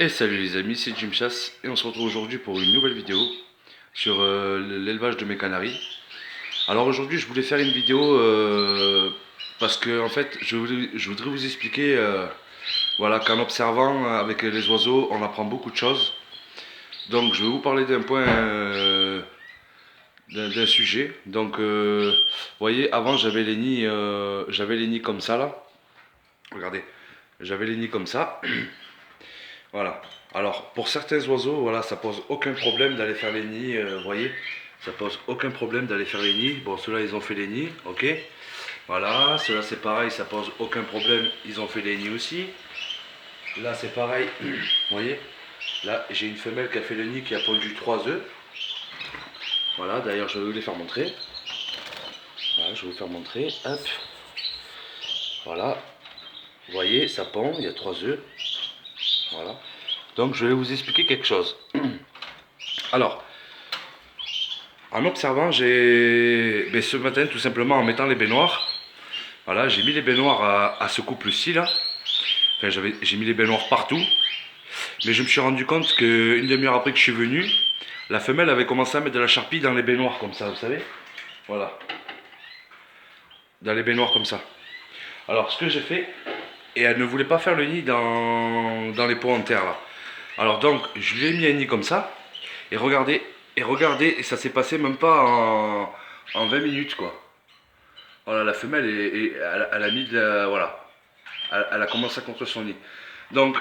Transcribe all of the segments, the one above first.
Et salut les amis, c'est Jim Chasse et on se retrouve aujourd'hui pour une nouvelle vidéo sur l'élevage de mes canaris. Alors aujourd'hui je voulais faire une vidéo parce que en fait je voudrais vous expliquer voilà, qu'en observant avec les oiseaux on apprend beaucoup de choses. Donc je vais vous parler d'un point, d'un sujet. Donc vous voyez, avant j'avais les nids comme ça là. Regardez, j'avais les nids comme ça. Voilà. Alors, pour certains oiseaux, voilà, ça pose aucun problème d'aller faire les nids, vous voyez, ça pose aucun problème d'aller faire les nids. Bon, ceux-là, ils ont fait les nids, ok. Voilà, ceux-là, c'est pareil, ça pose aucun problème, ils ont fait les nids aussi. Là, c'est pareil, vous voyez. Là, j'ai une femelle qui a fait le nid, qui a pondu 3 œufs. Voilà, d'ailleurs, je vais vous les faire montrer. Voilà, je vais vous faire montrer, hop. Voilà, vous voyez, ça pond, il y a 3 œufs. Voilà. Donc, je vais vous expliquer quelque chose. Alors, en observant, ce matin, tout simplement, en mettant les baignoires, voilà, j'ai mis les baignoires à ce couple-ci, là. Enfin, j'ai mis les baignoires partout. Mais je me suis rendu compte qu'une demi-heure après que je suis venu, la femelle avait commencé à mettre de la charpie dans les baignoires, comme ça, vous savez. Voilà. Dans les baignoires, comme ça. Alors, ce que j'ai fait, et elle ne voulait pas faire le nid dans les pots en terre, là. Alors, donc, je lui ai mis un nid comme ça. Et regardez, et ça s'est passé même pas en 20 minutes, quoi. Voilà, la femelle, elle a mis de la. Voilà. Elle a commencé à construire son nid. Donc,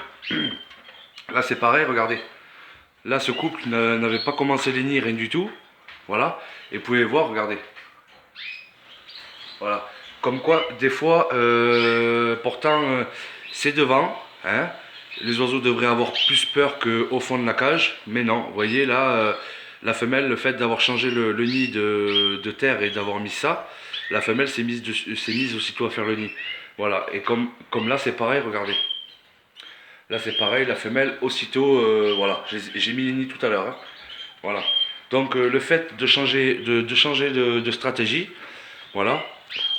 là, c'est pareil, regardez. Là, ce couple n'avait pas commencé les nids, rien du tout. Voilà. Et vous pouvez voir, regardez. Voilà. Comme quoi, des fois, pourtant, c'est devant. Hein. Les oiseaux devraient avoir plus peur qu'au fond de la cage. Mais non, vous voyez, là, la femelle, le fait d'avoir changé le nid de terre et d'avoir mis ça, la femelle s'est mise aussitôt à faire le nid. Voilà. Et comme là, c'est pareil, regardez. Là, c'est pareil, la femelle, aussitôt, voilà. J'ai mis les nids tout à l'heure. Hein. Voilà. Donc, le fait de changer de stratégie, voilà.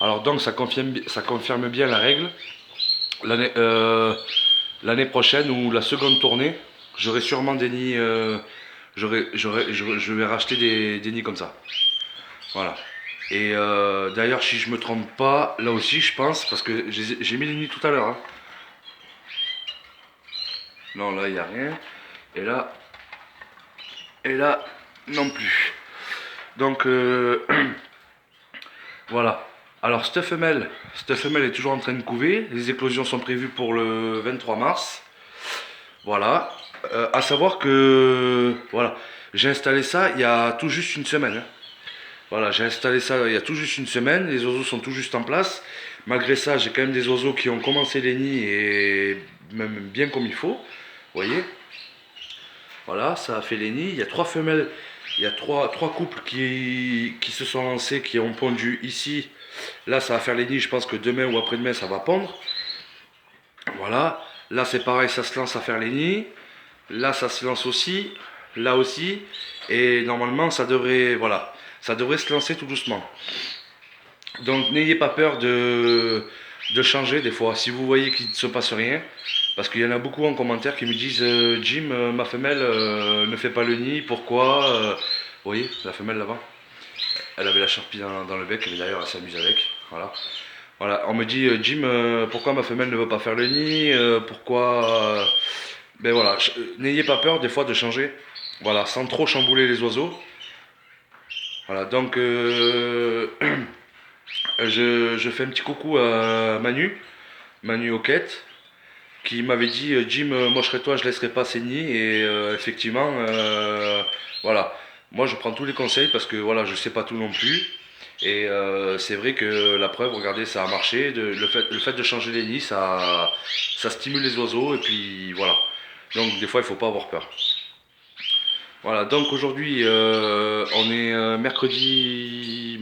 Alors donc ça confirme bien la règle. L'année prochaine ou la seconde tournée, j'aurai sûrement des nids. Je vais racheter des nids comme ça. Voilà. Et d'ailleurs, si je me trompe pas, là aussi, je pense, parce que j'ai mis les nids tout à l'heure. Hein. Non, là, il n'y a rien. Et là, non plus. Donc, voilà. Alors, cette femelle est toujours en train de couver. Les éclosions sont prévues pour le 23 mars. Voilà. À savoir que, voilà, j'ai installé ça il y a tout juste une semaine. Hein. Voilà, j'ai installé ça il y a tout juste une semaine. Les oiseaux sont tout juste en place. Malgré ça, j'ai quand même des oiseaux qui ont commencé les nids et même bien comme il faut. Vous voyez. Voilà, ça a fait les nids. Il y a 3 femelles. Il y a trois couples qui se sont lancés, qui ont pondu ici. Là, ça va faire les nids. Je pense que demain ou après-demain, ça va pondre. Voilà. Là, c'est pareil, ça se lance à faire les nids. Là, ça se lance aussi. Là aussi. Et normalement, ça devrait, voilà, ça devrait se lancer tout doucement. Donc, n'ayez pas peur de changer des fois. Si vous voyez qu'il ne se passe rien, parce qu'il y en a beaucoup en commentaire qui me disent Jim, ma femelle ne fait pas le nid, pourquoi vous voyez, la femelle là-bas, elle avait la charpie dans le bec, et d'ailleurs elle s'amuse avec. Voilà. Voilà, on me dit Jim, pourquoi ma femelle ne veut pas faire le nid, pourquoi. Ben voilà, n'ayez pas peur des fois de changer. Voilà, sans trop chambouler les oiseaux. Voilà, donc je fais un petit coucou à Manu Hoquette, qui m'avait dit Jim, moi je serais toi, je laisserai pas ces nids. Et effectivement, voilà, moi je prends tous les conseils parce que voilà, je sais pas tout non plus. Et c'est vrai que la preuve, regardez, ça a marché. Le fait de changer les nids, ça stimule les oiseaux. Et puis voilà. Donc des fois, il faut pas avoir peur. Voilà, donc aujourd'hui, on est mercredi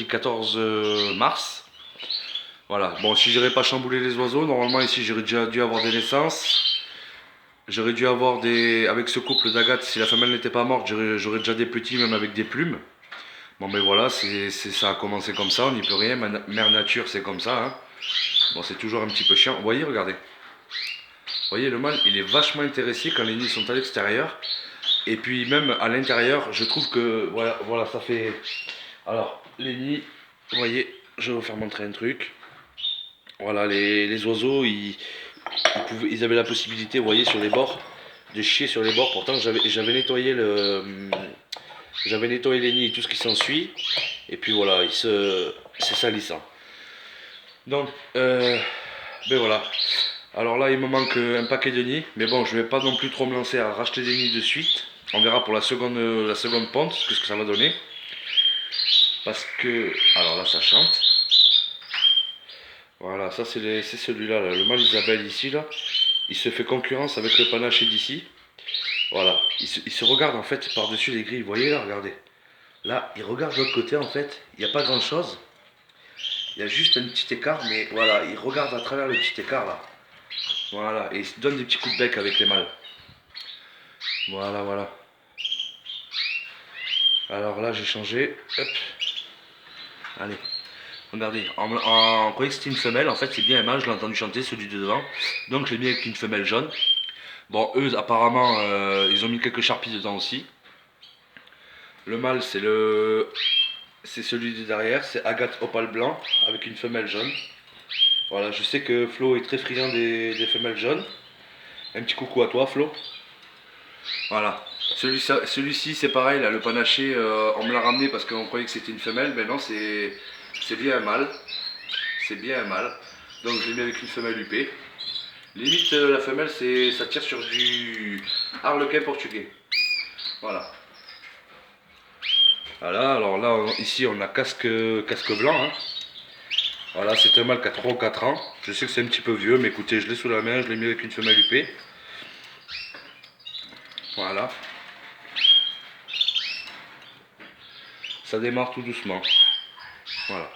14 mars. Voilà, bon, si j'aurais pas chamboulé les oiseaux, normalement ici j'aurais déjà dû avoir des naissances. J'aurais dû avoir des. Avec ce couple d'agates, si la femelle n'était pas morte, j'aurais déjà des petits, même avec des plumes. Bon, ben voilà, ça a commencé comme ça, on n'y peut rien. Mère nature, c'est comme ça. Hein. Bon, c'est toujours un petit peu chiant. Vous voyez, regardez. voyez, le mâle, il est vachement intéressé quand les nids sont à l'extérieur. Et puis même à l'intérieur, je trouve que, voilà, ça fait... Alors, les nids, vous voyez, je vais vous faire montrer un truc. Voilà, les oiseaux, ils avaient la possibilité, vous voyez, sur les bords, de chier sur les bords. Pourtant, j'avais nettoyé j'avais nettoyé les nids et tout ce qui s'ensuit. Et puis voilà, c'est salissant. Donc, ben voilà. Alors là, il me manque un paquet de nids. Mais bon, je vais pas non plus trop me lancer à racheter des nids de suite. On verra pour la seconde ponte ce que ça va donner. Parce que, alors là, ça chante. Voilà, ça c'est celui-là, là, le mâle Isabelle ici, là. Il se fait concurrence avec le panaché d'ici. Voilà, il se regarde en fait par-dessus les grilles. Vous voyez là, regardez. Là, il regarde de l'autre côté en fait. Il n'y a pas grand-chose. Il y a juste un petit écart, mais voilà, il regarde à travers le petit écart là. Voilà, et il se donne des petits coups de bec avec les mâles. Voilà, voilà. Alors là, j'ai changé. Hop. Allez. Regardez, on croyait que c'était une femelle, en fait c'est bien un mâle, je l'ai entendu chanter, celui de devant. Donc je l'ai mis avec une femelle jaune. Bon, eux apparemment, ils ont mis quelques charpies dedans aussi. Le mâle c'est celui de derrière, c'est Agathe opale blanc avec une femelle jaune. Voilà, je sais que Flo est très friand des femelles jaunes. Un petit coucou à toi Flo. Voilà. Celui-ci c'est pareil, là, le panaché, on me l'a ramené parce qu'on croyait que c'était une femelle, mais non, c'est bien un mâle. C'est bien un mâle. Donc je l'ai mis avec une femelle UP. Limite la femelle ça tire sur du harlequin portugais. Voilà. Voilà, alors là ici on a casque blanc. Hein. Voilà, c'est un mâle qui a 3 ou 4 ans. Je sais que c'est un petit peu vieux, mais écoutez, je l'ai sous la main, je l'ai mis avec une femelle UP. Voilà. Ça démarre tout doucement. Voilà.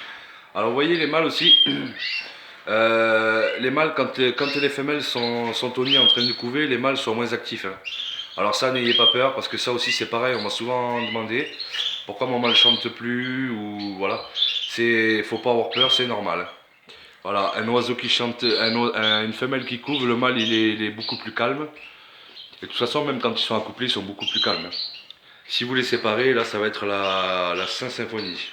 Alors vous voyez les mâles aussi. Les mâles, quand les femelles sont au nid en train de couver, les mâles sont moins actifs. Hein. Alors ça, n'ayez pas peur, parce que ça aussi c'est pareil, on m'a souvent demandé pourquoi mon mâle chante plus, ou voilà. Faut pas avoir peur, c'est normal. Voilà, un oiseau qui chante, une femelle qui couve, le mâle il est beaucoup plus calme. Et de toute façon, même quand ils sont accouplés, ils sont beaucoup plus calmes. Si vous les séparez, là ça va être la Saint-Symphonie.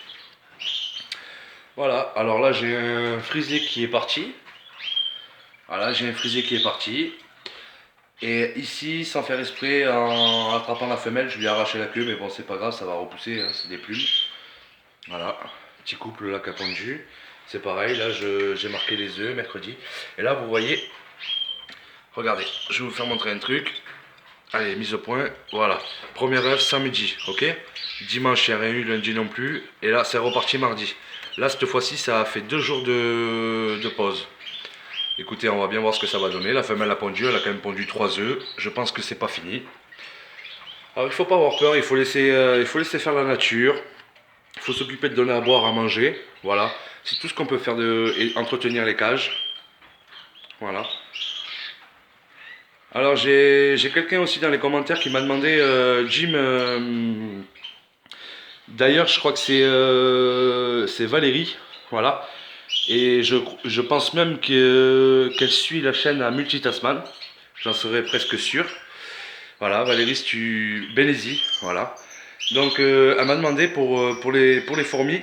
Voilà, alors là j'ai un frisé qui est parti. Voilà, j'ai un frisé qui est parti. Et ici, sans faire esprit, en attrapant la femelle, je lui ai arraché la queue, mais bon, c'est pas grave, ça va repousser, hein, c'est des plumes. Voilà, petit couple là qui a pondu. C'est pareil, là j'ai marqué les œufs mercredi. Et là, vous voyez, regardez, je vais vous faire montrer un truc. Allez, mise au point, voilà. Premier œuf samedi, ok. Dimanche, il n'y a rien eu, lundi non plus. Et là, c'est reparti mardi. Là, cette fois-ci, ça a fait 2 jours de pause. Écoutez, on va bien voir ce que ça va donner. La femelle a pondu, elle a quand même pondu 3 œufs. Je pense que c'est pas fini. Alors il faut pas avoir peur, il faut laisser faire la nature. Il faut s'occuper de donner à boire, à manger. Voilà, c'est tout ce qu'on peut faire et entretenir les cages. Voilà. Alors j'ai quelqu'un aussi dans les commentaires qui m'a demandé, Jim, d'ailleurs je crois que c'est Valérie, voilà. Et je pense même qu'elle suit la chaîne à Multitasman. J'en serais presque sûr. Voilà, Valérie, si tu... Bénézi, voilà. Donc, elle m'a demandé pour les fourmis.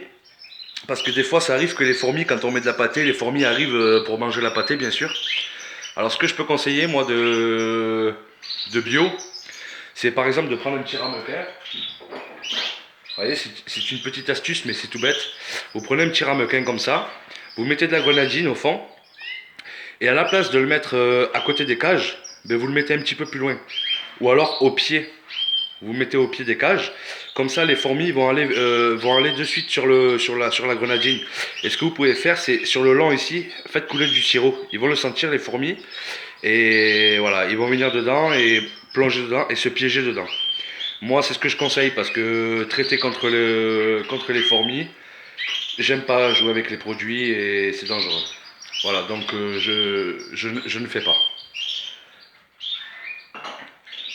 Parce que des fois, ça arrive que les fourmis, quand on met de la pâtée, les fourmis arrivent pour manger la pâtée, bien sûr. Alors, ce que je peux conseiller, moi, de bio, c'est par exemple de prendre un petit ramequin. Vous voyez, c'est une petite astuce, mais c'est tout bête. Vous prenez un petit ramequin comme ça, vous mettez de la grenadine au fond, et à la place de le mettre à côté des cages, ben vous le mettez un petit peu plus loin. Ou alors au pied. Vous mettez au pied des cages. Comme ça, les fourmis vont aller de suite sur la grenadine. Et ce que vous pouvez faire, c'est sur le long ici, faites couler du sirop. Ils vont le sentir, les fourmis. Et voilà, ils vont venir dedans et plonger dedans et se piéger dedans. Moi, c'est ce que je conseille parce que traiter contre les fourmis, j'aime pas jouer avec les produits et c'est dangereux. Voilà, donc je ne fais pas.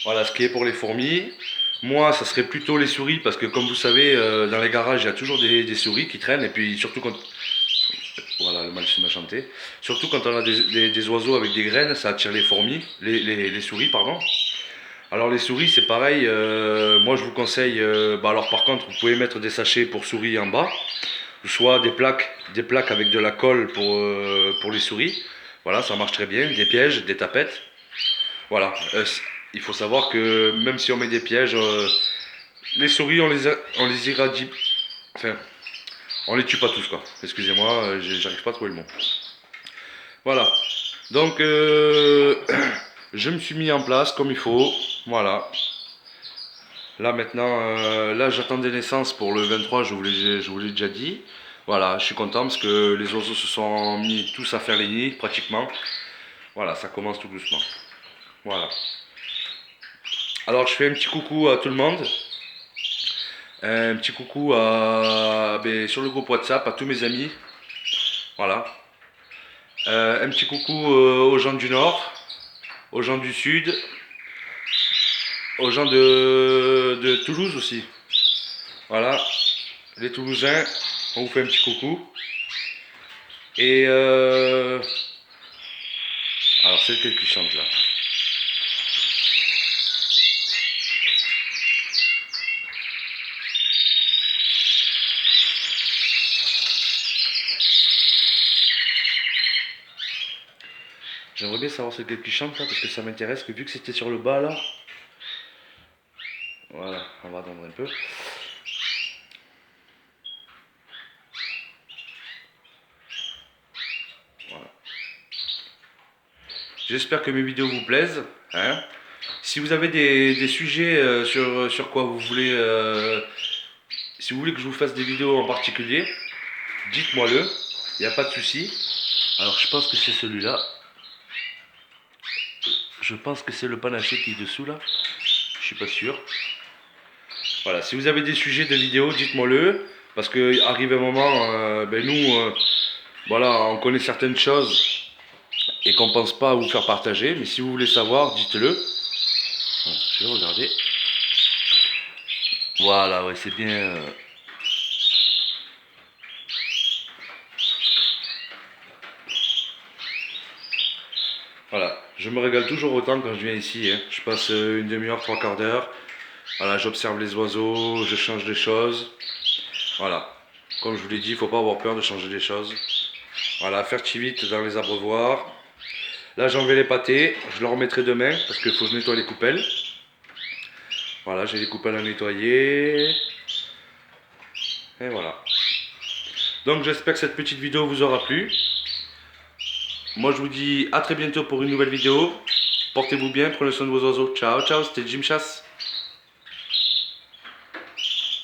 Voilà ce qui est pour les fourmis. Moi, ça serait plutôt les souris parce que comme vous savez, dans les garages, il y a toujours des souris qui traînent. Et puis surtout quand... Voilà, le mâle se machine à chanter. Surtout quand on a des oiseaux avec des graines, ça attire les fourmis, les souris, pardon. Alors les souris, c'est pareil. Moi, je vous conseille. Alors par contre, vous pouvez mettre des sachets pour souris en bas, soit des plaques avec de la colle pour les souris. Voilà, ça marche très bien. Des pièges, des tapettes. Voilà. Il faut savoir que même si on met des pièges, les souris, on les irradie. Enfin, on les tue pas tous, quoi. Excusez-moi, j'arrive pas à trouver le mot. Voilà. Donc, je me suis mis en place comme il faut. Voilà. Là maintenant, là j'attends des naissances pour le 23, je vous l'ai déjà dit. Voilà, je suis content parce que les oiseaux se sont mis tous à faire les nids pratiquement. Voilà, ça commence tout doucement. Voilà. Alors je fais un petit coucou à tout le monde. Un petit coucou sur le groupe WhatsApp à tous mes amis. Voilà. Un petit coucou aux gens du Nord, aux gens du Sud, aux gens de Toulouse aussi. Voilà. Les Toulousains, on vous fait un petit coucou. Et alors c'est lequel qui chante là? J'aimerais bien savoir c'est lequel qui chante là, parce que ça m'intéresse, que vu que c'était sur le bas là. Voilà, on va attendre un peu. Voilà. J'espère que mes vidéos vous plaisent. Hein. Si vous avez des sujets sur quoi vous voulez, si vous voulez que je vous fasse des vidéos en particulier, dites-moi-le, il n'y a pas de souci. Alors je pense que c'est celui-là. Je pense que c'est le panaché qui est dessous là. Je suis pas sûr. Voilà, si vous avez des sujets de vidéos, dites-moi-le. Parce que arrive un moment, nous, voilà, on connaît certaines choses et qu'on pense pas à vous faire partager. Mais si vous voulez savoir, dites-le. Voilà, je vais regarder. Voilà, ouais, c'est bien. Voilà, je me régale toujours autant quand je viens ici. Hein. Je passe une demi-heure, trois quarts d'heure. Voilà, j'observe les oiseaux, je change des choses. Voilà, comme je vous l'ai dit, il ne faut pas avoir peur de changer des choses. Voilà, faire vite dans les abreuvoirs. Là, j'enlève les pâtés, je le remettrai demain parce qu'il faut que je nettoie les coupelles. Voilà, j'ai les coupelles à nettoyer. Et voilà. Donc, j'espère que cette petite vidéo vous aura plu. Moi, je vous dis à très bientôt pour une nouvelle vidéo. Portez-vous bien, prenez soin de vos oiseaux. Ciao, ciao, c'était Jim Chasse.